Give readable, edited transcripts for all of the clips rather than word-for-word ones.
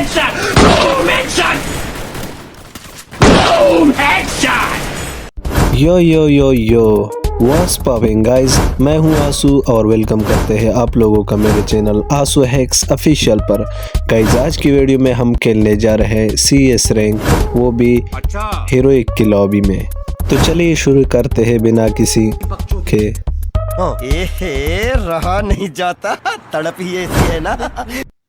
headshot! Boom headshot! Boom headshot! यो यो यो yo what's popping guys, मैं हूं आंसू और वेलकम करते हैं आप लोगों का मेरे चैनल आंसू हैक्स ऑफिशियल पर। गाइस आज की वीडियो में हम खेलने जा रहे हैं CS रैंक, वो भी हीरोइक की लॉबी में। तो चलिए शुरू करते हैं बिना किसी के। रहा नहीं जाता, तड़प ही ऐसी है ना।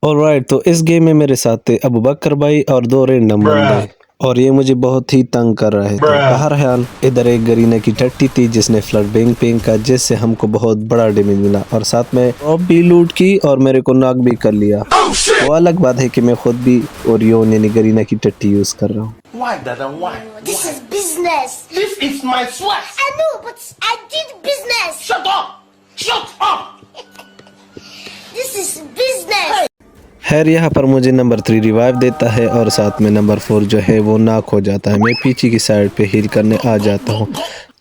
ऑलराइट, तो इस गेम में मेरे साथ थे अबू बकर भाई और दो रैंडम बंदे, और ये मुझे बहुत ही तंग कर रहे थे। बहरहाल इधर एक गरीना की टट्टी थी जिसने फ्लड बैंग पेंग का, जिससे हमको बहुत बड़ा डैमेज मिला और साथ में ऑफ भी लूट की और मेरे को नॉक भी कर लिया। वो अलग बात है कि मैं खुद भी ओरियन यानी गरीना की टट्टी यूज कर रहा हूँ। Why, Dada? Why? This is business. This is my sweat. I know, but I did business. Shut up! Shut up! This is business. खैर यहाँ पर मुझे नंबर 3 रिवाइव देता है और साथ में नंबर 4 जो है वो नॉक हो जाता है। मैं पीछे की साइड पे हील करने आ जाता हूँ,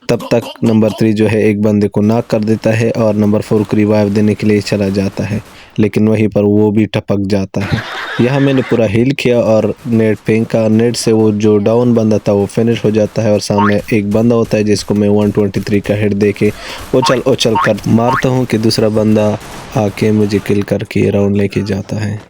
तब तक नंबर 3 जो है एक बंदे को नॉक कर देता है और नंबर 4 को रिवाइव देने के लिए चला जाता है, लेकिन वहीं पर वो भी टपक जाता है। यहाँ मैंने पूरा हील किया और नेट फेंका। नेट से वो जो डाउन बंदा था वो फिनिश हो जाता है और सामने एक बंदा होता है जिसको मैं 123 का हिट दे के उछल कर मारता हूँ कि दूसरा बंदा आके मुझे किल करके राउंड लेके जाता है।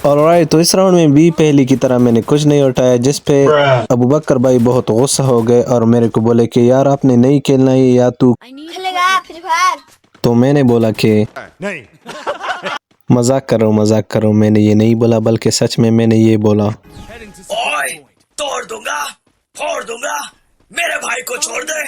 ऑलराइट, तो इस राउंड में भी पहली की तरह मैंने कुछ नहीं उठाया, जिस पे अबू बकर भाई बहुत गुस्सा हो गए और मेरे को बोले कि यार आपने नहीं खेलना है या तू खेलेगा फ्री फायर? तो मैंने बोला कि नहीं मजाक करो। मैंने ये नहीं बोला, बल्कि सच में मैंने ये बोला, ओए तोड़ दूंगा, फोड़ दूंगा, मेरे भाई को छोड़ दे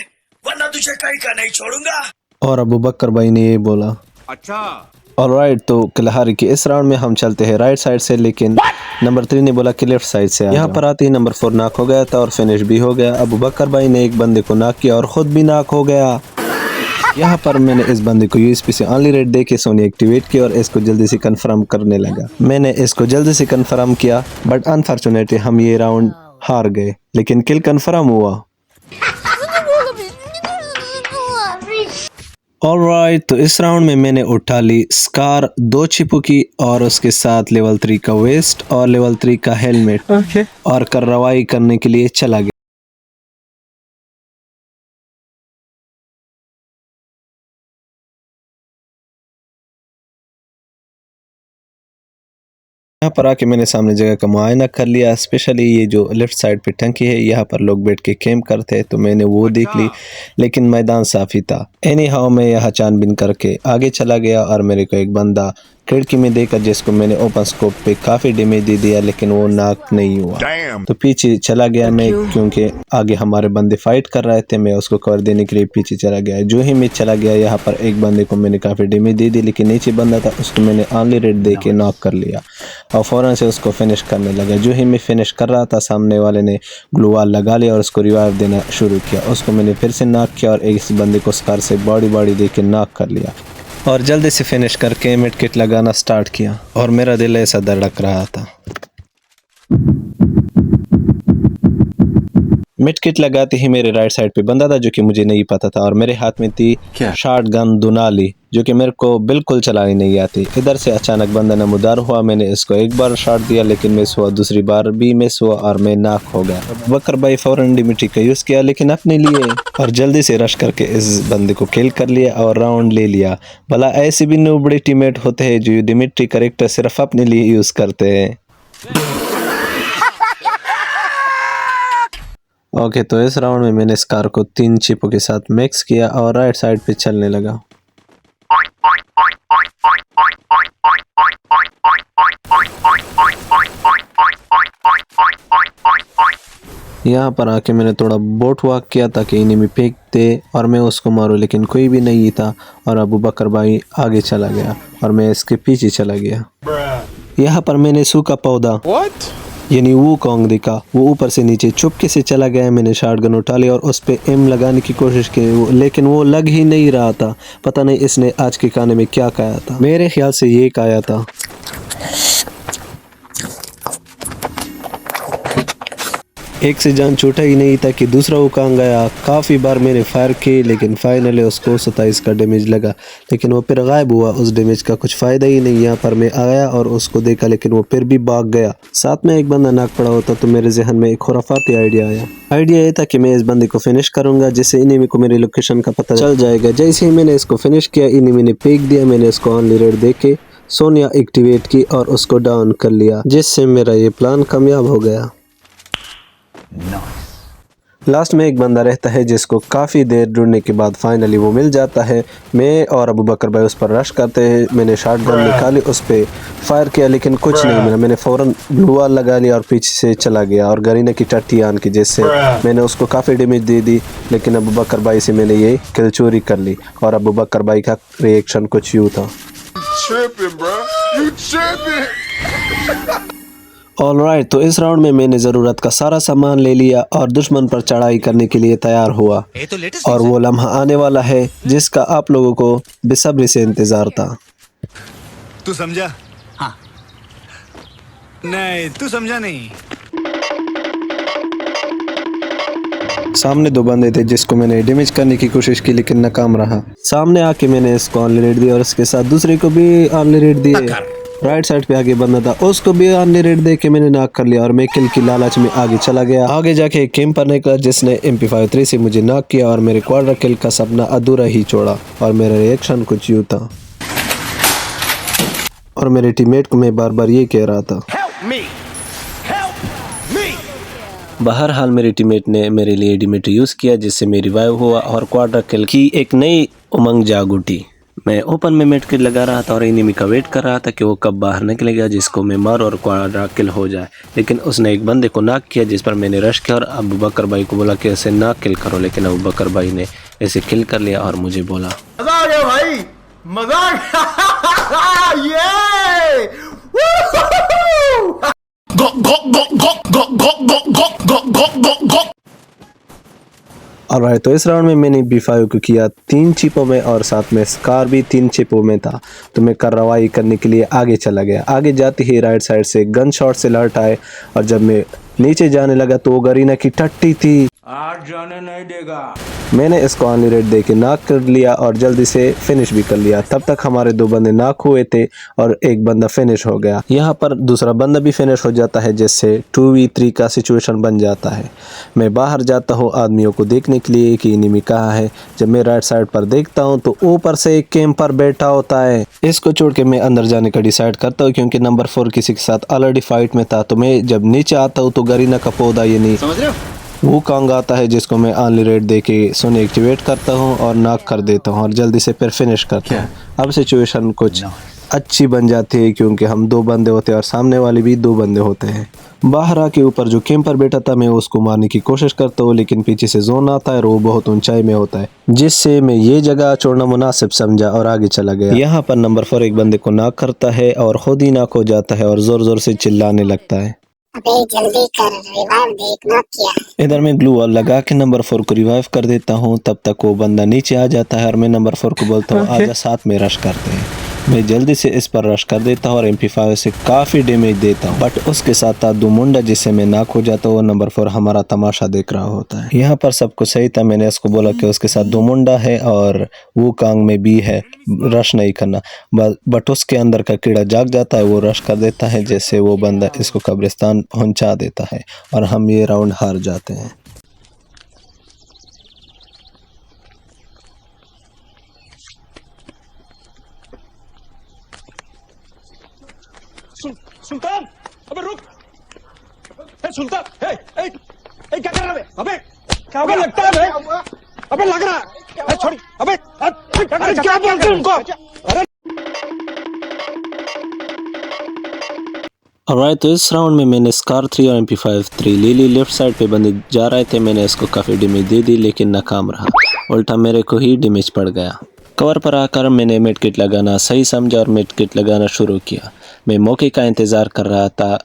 वरना तुझे कहीं का नहीं छोड़ूंगा। और अबू बकर भाई ने ये बोला। अच्छा ऑलराइट, तो किलहारी की इस राउंड में हम चलते हैं राइट साइड से, लेकिन नंबर 3 ने बोला कि लेफ्ट साइड से। यहाँ पर आते ही नंबर 4 नॉक हो गया था और फिनिश भी हो गया। अबू बकर भाई ने एक बंदे को नॉक किया और खुद भी नॉक हो गया। यहाँ पर मैंने इस बंदे को यूएसपी से ऑनली रेड दे के सोनी एक्टिवेट किया और इसको जल्दी से कंफर्म करने लगा। मैंने इसको जल्दी से कंफर्म किया, बट अनफॉर्चुनेटली हम ये राउंड हार गए, लेकिन किल कंफर्म हुआ। ऑलराइट, तो इस राउंड में मैंने उठा ली स्कार 2 चिपू की और उसके साथ लेवल 3 का वेस्ट और लेवल 3 का हेलमेट और कार्रवाई करने के लिए चला गया। यहाँ पर आके मैंने सामने जगह का मुआयना कर लिया। स्पेशली ये जो लेफ्ट साइड पे टंकी है, यहाँ पर लोग बैठ के कैंप करते हैं, तो मैंने वो देख ली, लेकिन मैदान साफ ही था। एनी हाउ मैं यहाँ छानबीन करके आगे चला गया और मेरे को एक बंदा खिड़की में देखा जिसको मैंने ओपन स्कोप पे काफ़ी डैमेज दे दिया, लेकिन वो नॉक नहीं हुआ। तो पीछे चला गया मैं, क्योंकि आगे हमारे बंदे फाइट कर रहे थे। मैं उसको कवर देने के लिए पीछे चला गया। जो ही मैं चला गया, यहाँ पर एक बंदे को मैंने काफ़ी डैमेज दे दी, लेकिन नीचे बंदा था उसको मैंने ऑनली रेड दे के नॉक कर लिया और फ़ौरन से उसको फिनिश करने लगा। जो ही मैं फिनिश कर रहा था, सामने वाले ने ग्लू वॉल लगा लिया और उसको रिवाइव देना शुरू किया। उसको मैंने फिर से नॉक किया और एक बंदे को स्कार से बॉडी दे के नॉक कर लिया और जल्दी से फिनिश करके मिड किट लगाना स्टार्ट किया और मेरा दिल ऐसा धड़क रहा था। मिड किट लगाते ही मेरे राइट साइड पे बंदा था जो कि मुझे नहीं पता था और मेरे हाथ में थी शॉट गन दुनाली, जो कि मेरे को बिल्कुल चलानी नहीं आती। इधर से अचानक बंदा नमूदार हुआ। मैंने इसको एक बार शॉट दिया, लेकिन मिस हुआ, दूसरी बार भी मिस हुआ और मैं नॉक हो गया। बकर भाई फौरन डिमिट्री का यूज़ किया, लेकिन अपने लिए, और जल्दी से रश करके इस बंदे को किल कर लिया और राउंड ले लिया। भला ऐसे भी नो बड़े टीममेट होते हैं जो डिमिट्री कैरेक्टर सिर्फ अपने लिए यूज़ करते हैं। ओके, तो इस राउंड में मैंने स्कार को 3 चिपों के साथ मिक्स किया और राइट साइड पे चलने लगा। यहाँ पर आके मैंने थोड़ा बोट वॉक किया ताकि एनिमी फेंक दे और मैं उसको मारूं, लेकिन कोई भी नहीं था और अबू बकर भाई आगे चला गया और मैं इसके पीछे चला गया। यहाँ पर मैंने सूखा पौधा यानी वो कॉन्ग देखा, वो ऊपर से नीचे चुपके से चला गया। मैंने शॉटगन उठा लिया और उस पे एम लगाने की कोशिश की, लेकिन वो लग ही नहीं रहा था। पता नहीं इसने आज के खाने में क्या खाया था। मेरे ख्याल से ये खाया था। एक से जान छूटा ही नहीं था कि दूसरा वो कहाँ गया। काफ़ी बार मैंने फायर की लेकिन फाइनली उसको 27 का डैमेज लगा, लेकिन वो फिर गायब हुआ। उस डैमेज का कुछ फ़ायदा ही नहीं। यहाँ पर मैं आया और उसको देखा लेकिन वो फिर भी भाग गया। साथ में एक बंदा नाक पड़ा होता तो मेरे जहन में एक खुराफाती आइडिया आया। आइडिया ये था कि मैं इस बंदे को फिनिश करूंगा जिससे इनिमी को मेरी लोकेशन का पता चल जाएगा। जैसे ही मैंने इसको फिनिश किया इनिमी ने फेंक दिया। मैंने इसको ऑनली रेड दे के सोनिया एक्टिवेट की और उसको डाउन कर लिया, जिससे मेरा ये प्लान कामयाब हो गया। लास्ट में एक बंदा रहता है जिसको काफ़ी देर ढूंढने के बाद फाइनली वो मिल जाता है। मैं और अबू बकर भाई उस पर रश करते हैं। मैंने शॉटगन निकाली, उस पर फायर किया लेकिन कुछ नहीं मिला। मैंने फ़ौरन ब्लू वाल लगा लिया और पीछे से चला गया और गरीना की टट्टी आन की, जिससे मैंने उसको काफ़ी डैमेज दे दी। लेकिन अबू बकर भाई से मैंने ये किल चोरी कर ली और अबू बकर भाई का रिएक्शन कुछ यूँ था। ऑलराइट, तो इस राउंड में मैंने ज़रूरत का सारा सामान ले लिया और दुश्मन पर चढ़ाई करने के लिए तैयार हुआ। और वो लम्हा आने वाला है जिसका आप लोगों को बेसब्री से इंतज़ार था। तू समझा? हाँ। नहीं, तू समझा नहीं। सामने दो बंदे थे जिसको मैंने डैमेज करने की कोशिश की लेकिन नाकाम रहा। सामने आके मैंने इसको ऑनली रेड दिया और उसके साथ दूसरे को भी ऑनली रेड दिए। राइट साइड पे आगे बंदा था, उसको भी ऑनली रेड दे के मैंने नाक कर लिया और मैं किल की लालच में आगे चला गया। आगे जाके एक कैंपर निकला जिसने MP53 से मुझे नाक किया और मेरे क्वाड्रा किल का सपना अधूरा ही छोड़ा। और मेरा रिएक्शन कुछ यूँ था और मेरे टीममेट को मैं बार बार ये कह रहा था। बहरहाल मेरे टीममेट ने मेरे लिए डिमेट यूज़ किया जिससे मेरी रिवाइव हुआ और क्वाड्रा किल की एक नई उमंग जाग उठी। मैं ओपन में मेड किल लगा रहा था और एनिमी का वेट कर रहा था कि वो कब बाहर निकलेगा जिसको मैं मार और क्वाड्रा किल हो जाए। लेकिन उसने एक बंदे को नाक किया जिस पर मैंने रश किया और अबू बकर भाई को बोला कि उसे नाक किल करो, लेकिन अबू बकर भाई ने ऐसे किल कर लिया और मुझे बोला मजा आ गया भाई, मजा आ गया। ऑलराइट, तो इस राउंड में मैंने B5 को किया 3 चिपों में और साथ में स्कार भी 3 चिपों में था। तो मैं कार्रवाई करने के लिए आगे चला गया। आगे जाते ही राइट साइड से गन शॉट से लर्ट आए और जब मैं नीचे जाने लगा तो वो गरीना की टट्टी थी। आज जाने नहीं देगा। मैंने इसको ऑनली रेड दे के नाक कर लिया और जल्दी से फिनिश भी कर लिया। तब तक हमारे 2 बंदे नाक हुए थे और एक बंदा फिनिश हो गया। यहाँ पर दूसरा बंदा भी फिनिश हो जाता है जिससे 2v3 का सिचुएशन बन जाता है। मैं बाहर जाता हूँ आदमियों को देखने के लिए कि एनिमी कहाँ है। जब मैं राइट साइड पर देखता हूँ तो ऊपर से एक कैंपर बैठा होता है। इसको छोड़ के मैं अंदर जाने का डिसाइड करता हूँ क्योंकि नंबर 4 किसी के साथ ऑलरेडी फाइट में था। तो मैं जब नीचे आता हूँ तो गरीना का पौधा ये नहीं समझ रहे हो वो कांग आता है जिसको मैं ऑनली रेड दे के सोने एक्टिवेट करता हूँ और नाक कर देता हूँ और जल्दी से फिर फिनिश करता हूँ। अब सिचुएशन कुछ अच्छी बन जाती है क्योंकि हम 2 बंदे होते हैं और सामने वाले भी 2 बंदे होते हैं। बाहर आके ऊपर जो कैंपर बैठा था मैं उसको मारने की कोशिश करता हूँ लेकिन पीछे से जोन आता है और वो बहुत ऊंचाई में होता है जिससे मैं ये जगह छोड़ना मुनासिब समझा और आगे चला गया। यहाँ पर नंबर 4 एक बंदे को नाक करता है और खुद ही नाक हो जाता है और जोर जोर से चिल्लाने लगता है, अबे जल्दी कर, रिवाइव देखना क्या। इधर मैं ग्लू वॉल लगा के नंबर 4 को रिवाइव कर देता हूँ। तब तक वो बंदा नीचे आ जाता है और मैं नंबर 4 को बोलता हूँ आजा साथ में रश करते हैं। मैं जल्दी से इस पर रश कर देता हूँ और MP5 से काफ़ी डैमेज देता हूँ बट उसके साथ था 2 मुंडा जिससे मैं नाक हो जाता हूँ और नंबर 4 हमारा तमाशा देख रहा होता है। यहाँ पर सब कुछ सही था। मैंने इसको बोला कि उसके साथ 2 मुंडा है और वो कांग में भी है, रश नहीं करना। बट उसके अंदर का कीड़ा जाग जाता है, वो रश कर देता है जैसे वो बंदा इसको कब्रिस्तान पहुँचा देता है और हम ये राउंड हार जाते हैं। सुल्तान, अबे रुक। सुल्तान, क्या कर रहा है? अबे क्या लगता है? अबे लग रहा है। छोड़, अबे क्या बोलते हैं उनको? अरे ऑलराइट, तो इस राउंड में मैंने स्कार 3 और MP53 ले ली। लेफ्ट साइड पे बंदे जा रहे थे, मैंने इसको काफ़ी डैमेज दे दी लेकिन नाकाम रहा, उल्टा मेरे को ही डैमेज पड़ गया। कवर पर आकर मैंने मेड किट लगाना सही समझा और मेड किट लगाना शुरू किया। मैं मौके का इंतज़ार कर रहा था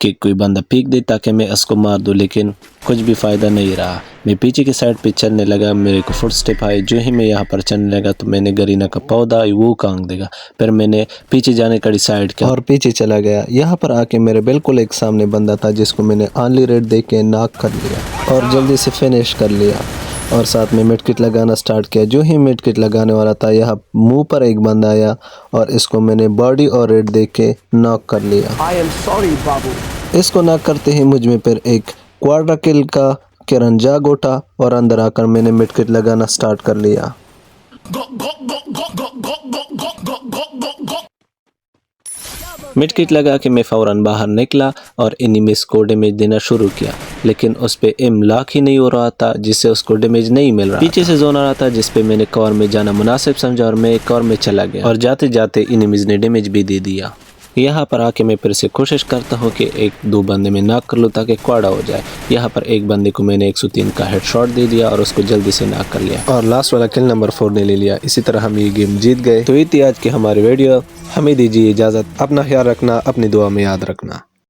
कि कोई बंदा पीक दे ताकि मैं उसको मार दूं, लेकिन कुछ भी फ़ायदा नहीं रहा। मैं पीछे की साइड पे चलने लगा, मेरे को फुट स्टेप आए। जो ही मैं यहाँ पर चलने लगा तो मैंने गरीना का पौधा वो कांग देगा। फिर मैंने पीछे जाने का डिसाइड किया और पीछे चला गया। यहाँ पर आके मेरे बिल्कुल एक सामने बंदा था जिसको मैंने ऑनली रेड दे के नॉक कर लिया और जल्दी से फिनिश कर लिया और साथ में मिड किट लगाना स्टार्ट किया। जो ही मिड किट लगाने वाला था, यहाँ मुंह पर एक बंदा आया और इसको मैंने बॉडी और रेड दे के नॉक कर लिया। इसको नॉक करते ही मुझ में फिर एक क्वाड्रा किल का किरण जाग उठा और अंदर आकर मैंने मिड किट लगाना स्टार्ट कर लिया। मिड किट लगा के मैं फौरन बाहर निकला और एनिमीज को डैमेज देना शुरू किया, लेकिन उस पे एम लॉक ही नहीं हो रहा था जिससे उसको डैमेज नहीं मिल रहा। पीछे से जोन आ रहा था जिस पे मैंने कवर में जाना मुनासिब समझा और मैं कवर में चला गया और जाते जाते एनिमीज ने डैमेज भी दे दिया। यहाँ पर आके मैं फिर से कोशिश करता हूँ कि एक दो बंदे में नॉक कर लूँ ताकि क्वाड हो जाए। यहाँ पर एक बंदे को मैंने 103 का हेडशॉट दे दिया और उसको जल्दी से नॉक कर लिया और लास्ट वाला किल नंबर 4 ने ले लिया। इसी तरह हम ये गेम जीत गए। तो ये थी आज की हमारी वीडियो। हमें दीजिए इजाज़त। अपना ख्याल रखना, अपनी दुआ में याद रखना।